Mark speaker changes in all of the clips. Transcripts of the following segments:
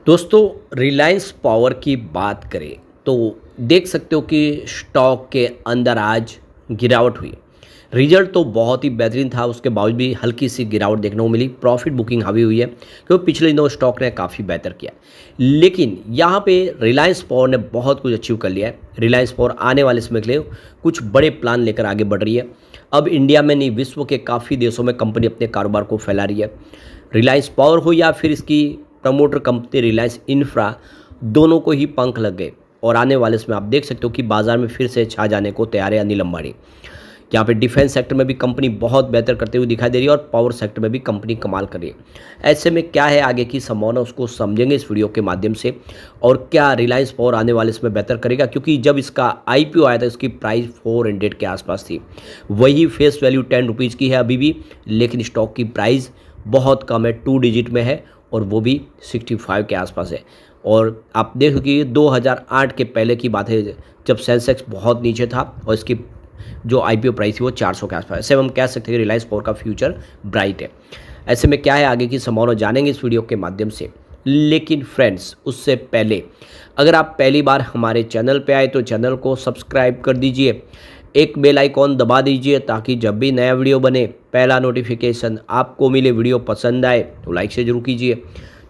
Speaker 1: दोस्तों, रिलायंस पावर की बात करें तो देख सकते हो कि स्टॉक के अंदर आज गिरावट हुई। रिजल्ट तो बहुत ही बेहतरीन था, उसके बावजूद भी हल्की सी गिरावट देखने को मिली। प्रॉफिट बुकिंग हावी हुई है क्योंकि पिछले दिनों स्टॉक ने काफ़ी बेहतर किया। लेकिन यहाँ पे रिलायंस पावर ने बहुत कुछ अचीव कर लिया है। रिलायंस पावर आने वाले समय के लिए कुछ बड़े प्लान लेकर आगे बढ़ रही है। अब इंडिया में नहीं, विश्व के काफ़ी देशों में कंपनी अपने कारोबार को फैला रही है। रिलायंस पावर हो या फिर इसकी प्रमोटर कंपनी रिलायंस इंफ्रा, दोनों को ही पंख लग गए और आने वाले समय आप देख सकते हो कि बाजार में फिर से छा जाने को तैयार है अनिल अंबानी। यहाँ पे डिफेंस सेक्टर में भी कंपनी बहुत बेहतर करते हुए दिखाई दे रही है और पावर सेक्टर में भी कंपनी कमाल कर रही है। ऐसे में क्या है आगे की संभावना, उसको समझेंगे इस वीडियो के माध्यम से। और क्या रिलायंस पावर आने वाले समय बेहतर करेगा, क्योंकि जब इसका आईपीओ आया था इसकी प्राइस 400 के आसपास थी। वही फेस वैल्यू 10 रुपीज़ की है अभी भी, लेकिन स्टॉक की प्राइस बहुत कम है, 2 डिजिट में है और वो भी 65 के आसपास है। और आप देखो कि 2008 के पहले की बात है, जब सेंसेक्स बहुत नीचे था और इसकी जो आईपीओ प्राइस थी वो 400 के आसपास। ऐसे हम कह सकते हैं कि रिलायंस पावर का फ्यूचर ब्राइट है। ऐसे में क्या है आगे की संभावना जानेंगे इस वीडियो के माध्यम से। लेकिन फ्रेंड्स, उससे पहले अगर आप पहली बार हमारे चैनल पे आए तो चैनल को सब्सक्राइब कर दीजिए, एक बेल आइकॉन दबा दीजिए ताकि जब भी नया वीडियो बने पहला नोटिफिकेशन आपको मिले। वीडियो पसंद आए तो लाइक से जरूर कीजिए।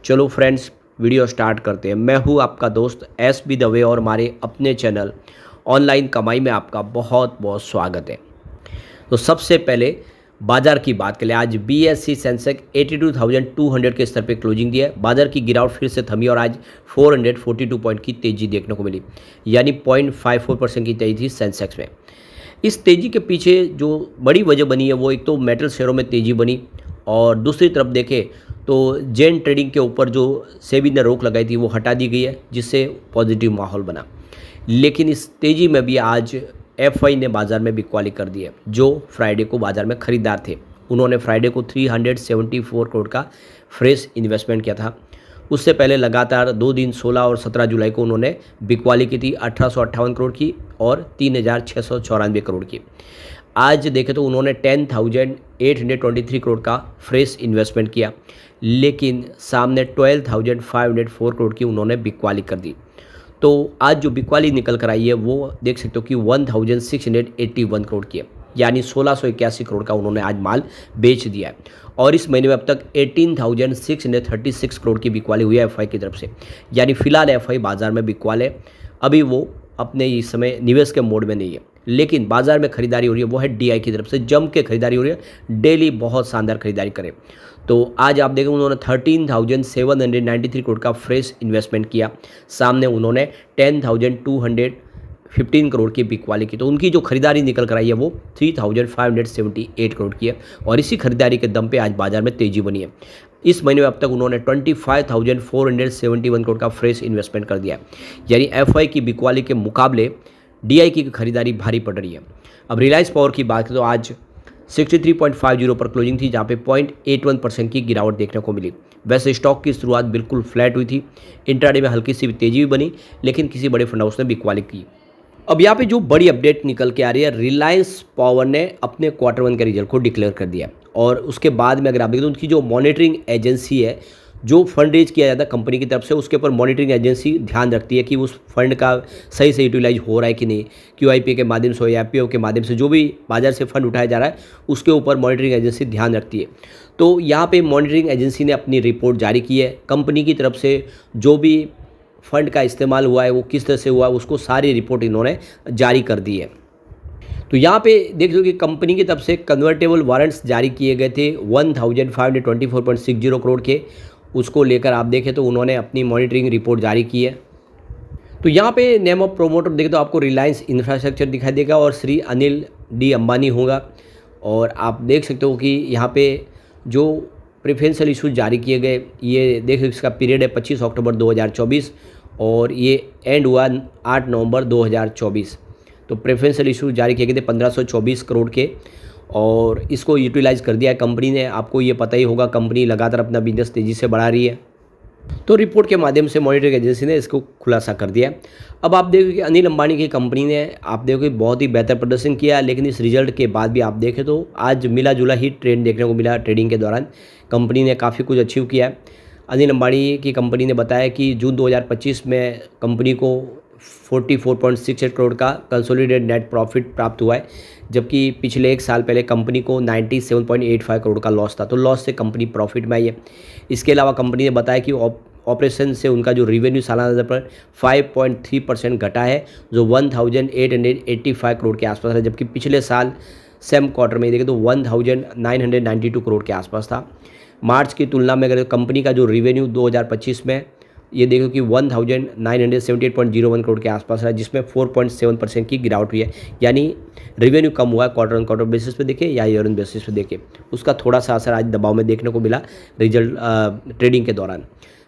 Speaker 1: चलो फ्रेंड्स, वीडियो स्टार्ट करते हैं। मैं हूँ आपका दोस्त SB दवे और हमारे अपने चैनल ऑनलाइन कमाई में आपका बहुत बहुत स्वागत है। तो सबसे पहले बाजार की बात करें। आज BSE सेंसेक्स 82,200 के स्तर पे क्लोजिंग दिया है। बाजार की गिरावट फिर से थमी और आज 442 पॉइंट की तेजी देखने को मिली, यानी 0.54% की तेजी थी सेंसेक्स में। इस तेज़ी के पीछे जो बड़ी वजह बनी है वो एक तो मेटल शेयरों में तेज़ी बनी, और दूसरी तरफ देखें तो जेन ट्रेडिंग के ऊपर जो सेबी ने रोक लगाई थी वो हटा दी गई है, जिससे पॉजिटिव माहौल बना। लेकिन इस तेज़ी में भी आज FI ने बाज़ार में बिकवाली कर दी है। जो फ्राइडे को बाज़ार में खरीदार थे, उन्होंने फ्राइडे को 374 करोड़ का फ्रेश इन्वेस्टमेंट किया था। उससे पहले लगातार 2 दिन 16 और 17 जुलाई को उन्होंने बिकवाली की थी 1858 करोड़ की और 3694 करोड़ की। आज देखें तो उन्होंने 10,823 करोड़ का फ्रेश इन्वेस्टमेंट किया, लेकिन सामने 12,504 करोड़ की उन्होंने बिकवाली कर दी। तो आज जो बिकवाली निकल कर आई है वो देख सकते हो कि 1,681 करोड़ की है, यानी 1681 करोड़ का उन्होंने आज माल बेच दिया है। और इस महीने में अब तक 18,636 करोड़ की बिकवाली हुई है FI की तरफ से, यानी फिलहाल FI बाजार में बिकवाल है। अभी वो अपने इस समय निवेश के मोड में नहीं है, लेकिन बाजार में खरीदारी हो रही है वो है DI की तरफ से, जम के खरीदारी हो रही है। डेली बहुत शानदार खरीदारी करें। तो आज आप देखें उन्होंने 13,793 करोड़ का फ्रेश इन्वेस्टमेंट किया, सामने उन्होंने 10,215 करोड़ की बिकवाली की। तो उनकी जो खरीदारी निकल कर आई है वो 3,578 करोड़ की है, और इसी खरीदारी के दम पे आज बाजार में तेजी बनी है। इस महीने में अब तक उन्होंने 25,471 करोड़ का फ्रेश इन्वेस्टमेंट कर दिया है, यानी FI की बिकवाली के मुकाबले DI की खरीदारी भारी पड़ रही है। अब रिलायंस पावर की बात करें तो आज 63.50 पर क्लोजिंग थी, जहाँ पे 0.81% की गिरावट देखने को मिली। वैसे स्टॉक की शुरुआत बिल्कुल फ्लैट हुई थी, इंट्राडे में हल्की सी तेजी भी बनी, लेकिन किसी बड़े फंड हाउस ने बिकवाली की। अब यहाँ पे जो बड़ी अपडेट निकल के आ रही है, रिलायंस पावर ने अपने Q1 के रिजल्ट को डिक्लेयर कर दिया, और उसके बाद में अगर आप देखें तो उनकी जो मॉनिटरिंग एजेंसी है, जो फंड रेज किया जाता है कंपनी की तरफ से, उसके ऊपर मॉनिटरिंग एजेंसी ध्यान रखती है कि उस फंड का सही से यूटिलाइज हो रहा है कि नहीं। QIP के माध्यम से हो या IPO के माध्यम से, जो भी बाजार से फंड उठाया जा रहा है उसके ऊपर मॉनिटरिंग एजेंसी ध्यान रखती है। तो यहाँ पे मॉनिटरिंग एजेंसी ने अपनी रिपोर्ट जारी की है। कंपनी की तरफ से जो भी फंड का इस्तेमाल हुआ है वो किस तरह से हुआ है, उसको सारी रिपोर्ट इन्होंने जारी कर दी है। तो यहाँ पे देख लो कि कंपनी की तरफ से कन्वर्टेबल वारंट्स जारी किए गए थे 1,524.60 करोड़ के। उसको लेकर आप देखें तो उन्होंने अपनी मॉनिटरिंग रिपोर्ट जारी की है। तो यहाँ पे नेम ऑफ प्रोमोटर देखें तो आपको रिलायंस इंफ्रास्ट्रक्चर दिखाई देगा और श्री अनिल डी अंबानी होगा। और आप देख सकते हो कि यहाँ पे जो प्रेफरेंशियल इशूज जारी किए गए, ये देख इसका पीरियड है 25 अक्टूबर 2024 और ये एंड हुआ 8 नवंबर 2024। तो प्रेफरेंशियल इशूज जारी किए गए थे 1524 करोड़ के, और इसको यूटिलाइज़ कर दिया है कंपनी ने। आपको ये पता ही होगा कंपनी लगातार अपना बिजनेस तेज़ी से बढ़ा रही है। तो रिपोर्ट के माध्यम से मॉनिटरिंग एजेंसी ने इसको खुलासा कर दिया। अब आप देखो कि अनिल अंबानी की कंपनी ने आप देखो कि बहुत ही बेहतर प्रदर्शन किया, लेकिन इस रिजल्ट के बाद भी आप देखें तो आज मिला जुला ही ट्रेंड देखने को मिला। ट्रेडिंग के दौरान कंपनी ने काफ़ी कुछ अचीव किया है। अनिल अंबानी की कंपनी ने बताया कि जून 2025 में कंपनी को 44.68 करोड़ का कंसोलिडेटेड नेट प्रॉफिट प्राप्त हुआ है, जबकि पिछले एक साल पहले कंपनी को 97.85 करोड़ का लॉस था। तो लॉस से कंपनी प्रॉफिट में आई है। इसके अलावा कंपनी ने बताया कि ऑपरेशन से उनका जो रेवेन्यू सालाना पर 5.3% घटा है, जो 1885 करोड़ के आसपास है, जबकि पिछले साल सेम क्वार्टर में देखें तो 1992 करोड़ के आसपास था। मार्च की तुलना में अगर कंपनी का जो रेवेन्यू 2025 में ये देखो कि 1978.01 करोड़ के आसपास है, जिसमें 4.7% की गिरावट हुई है। यानी रेवेन्यू कम हुआ है क्वार्टर ऑन क्वार्टर बेसिस पे देखें या ईयर ऑन बेसिस पे देखें, उसका थोड़ा सा असर आज दबाव में देखने को मिला रिजल्ट ट्रेडिंग के दौरान।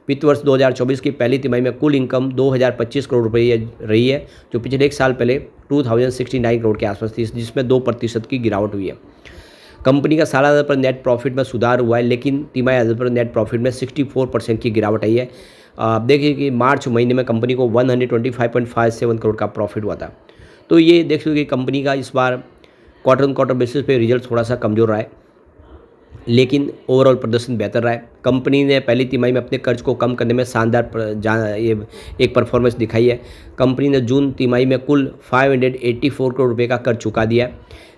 Speaker 1: वित्त वर्ष 2024 की पहली तिमाही में कुल इनकम 2025 करोड़ रुपये रही है, जो पिछले एक साल पहले 2069 करोड़ के आसपास थी, जिसमें 2% की गिरावट हुई है। कंपनी का सालाना पर नेट प्रॉफिट में सुधार हुआ है, लेकिन तिमाही आधार पर नेट प्रॉफिट में 64% की गिरावट आई है। आप देखिए कि मार्च महीने में कंपनी को 125.57 करोड़ का प्रॉफिट हुआ था। तो ये देख सकते कि कंपनी का इस बार क्वार्टर ऑन क्वार्टर बेसिस पे रिजल्ट थोड़ा सा कमज़ोर रहा है, लेकिन ओवरऑल प्रदर्शन बेहतर रहा है। कंपनी ने पहली तिमाही में अपने कर्ज को कम करने में शानदार ये एक परफॉर्मेंस दिखाई है। कंपनी ने जून तिमाही में कुल 584 करोड़ रुपए का कर्ज चुका दिया है।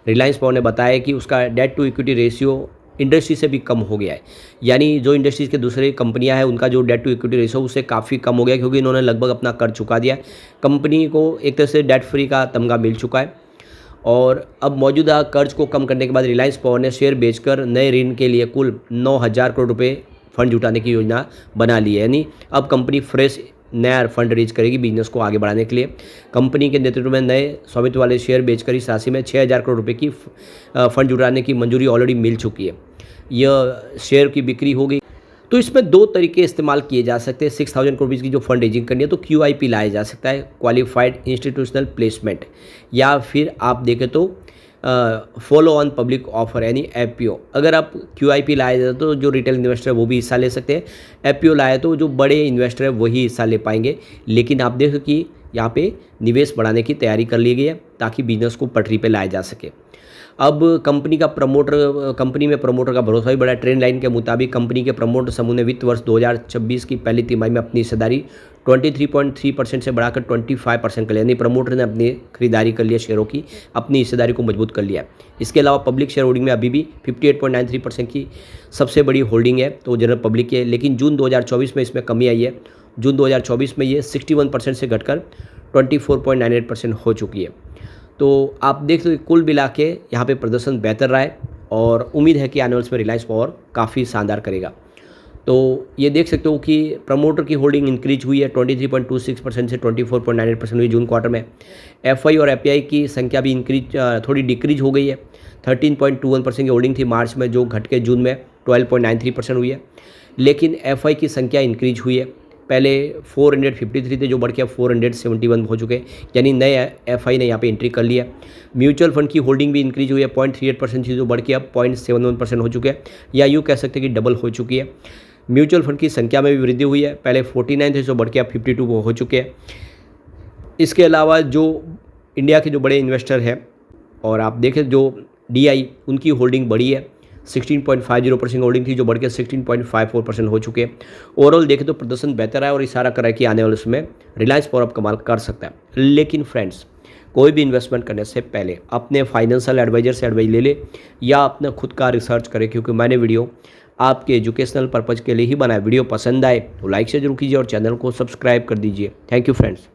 Speaker 1: रिलायंस पावर ने बताया कि उसका debt to equity ratio industry से भी कम हो गया है। यानी जो इंडस्ट्रीज़ के दूसरे कंपनियां हैं उनका जो डेट टू इक्विटी रेशियो उससे काफ़ी कम हो गया, क्योंकि इन्होंने लगभग अपना कर्ज चुका दिया है। कंपनी को एक तरह से डेट फ्री का तमगा मिल चुका है, और अब मौजूदा कर्ज को कम करने के बाद रिलायंस पावर ने शेयर बेचकर नए ऋण के लिए कुल 9,000 करोड़ रुपए फंड जुटाने की योजना बना ली है। यानी अब कंपनी फ्रेश नया फंड रेज करेगी बिजनेस को आगे बढ़ाने के लिए। कंपनी के नेतृत्व में नए स्वामित्व वाले शेयर बेचकर इस राशि में 6,000 करोड़ रुपए की फंड जुटाने की मंजूरी ऑलरेडी मिल चुकी है। यह शेयर की बिक्री हो गई। तो इसमें दो तरीके इस्तेमाल किए जा सकते हैं। 6,000 करोड़ की जो फंड रेजिंग करनी है तो QIP लाया जा सकता है, क्वालिफाइड इंस्टीट्यूशनल प्लेसमेंट, या फिर आप देखें तो फॉलो ऑन पब्लिक ऑफर यानी FPO। अगर आप QIP लाया जाए तो जो रिटेल इन्वेस्टर है वो भी हिस्सा ले सकते हैं। FPO लाए तो जो बड़े इन्वेस्टर है वही हिस्सा ले पाएंगे। लेकिन आप देखो कि यहाँ पे निवेश बढ़ाने की तैयारी कर ली गई है ताकि बिजनेस को पटरी पे लाया जा सके। अब कंपनी में प्रमोटर का भरोसा भी बढ़ा। ट्रेंड लाइन के मुताबिक कंपनी के प्रमोटर समूह ने वित्त वर्ष 2026 की पहली तिमाही में अपनी हिस्सेदारी 23.3% से बढ़ाकर 25% कर लिया। यानी प्रमोटर ने अपनी खरीदारी कर लिया शेयरों की, अपनी हिस्सेदारी को मजबूत कर लिया। इसके अलावा पब्लिक शेयर होल्डिंग में अभी भी 58.93% की सबसे बड़ी होल्डिंग है, तो जनरल पब्लिक की है। लेकिन जून 2024 में इसमें कमी आई है। जून 2024 में ये 61% से घटकर 24.98% हो चुकी है। तो आप देख सकते कुल मिला के यहाँ पे प्रदर्शन बेहतर रहा है, और उम्मीद है कि आने वाले में रिलायंस पावर काफ़ी शानदार करेगा। तो ये देख सकते हो कि प्रमोटर की होल्डिंग इंक्रीज हुई है 23.26% से 24.98% हुई जून क्वार्टर में। FI और FPI की संख्या भी थोड़ी डिक्रीज हो गई है। 13.21% की होल्डिंग थी मार्च में, जो घट के जून में 12.93% हुई है। लेकिन FI की संख्या इंक्रीज हुई है। पहले 453 थे, जो बढ़ के अब 471 हो चुके, यानी नए FI ने यहाँ पे एंट्री कर लिया। म्यूचुअल फंड की होल्डिंग भी इंक्रीज हुई है, 0.38% थी जो बढ़ के अब 0.71% हो चुके हैं, या यूँ कह सकते हैं कि डबल हो चुकी है। म्यूचुअल फंड की संख्या में भी वृद्धि हुई है, पहले 49 थे जो बढ़ के अब 52 हो चुके हैं। इसके अलावा जो इंडिया के जो बड़े इन्वेस्टर हैं, और आप देखें जो DI उनकी होल्डिंग बढ़ी है, 16.50% होल्डिंग थी जो बढ़ के 16.54% हो चुके हैं। ओवरऑल देखें तो प्रदर्शन बेहतर है और इशारा कर रहा है कि आने वाले समय रिलायंस पावर अब कमाल कर सकता है। लेकिन फ्रेंड्स, कोई भी इन्वेस्टमेंट करने से पहले अपने फाइनेंशियल एडवाइजर से एडवाइस ले ले, या अपना खुद का रिसर्च करें, क्योंकि मैंने वीडियो आपके एजुकेशनल पर्पज़ के लिए ही बनाया। वीडियो पसंद आए तो लाइक से जरूर कीजिए और चैनल को सब्सक्राइब कर दीजिए। Thank you friends.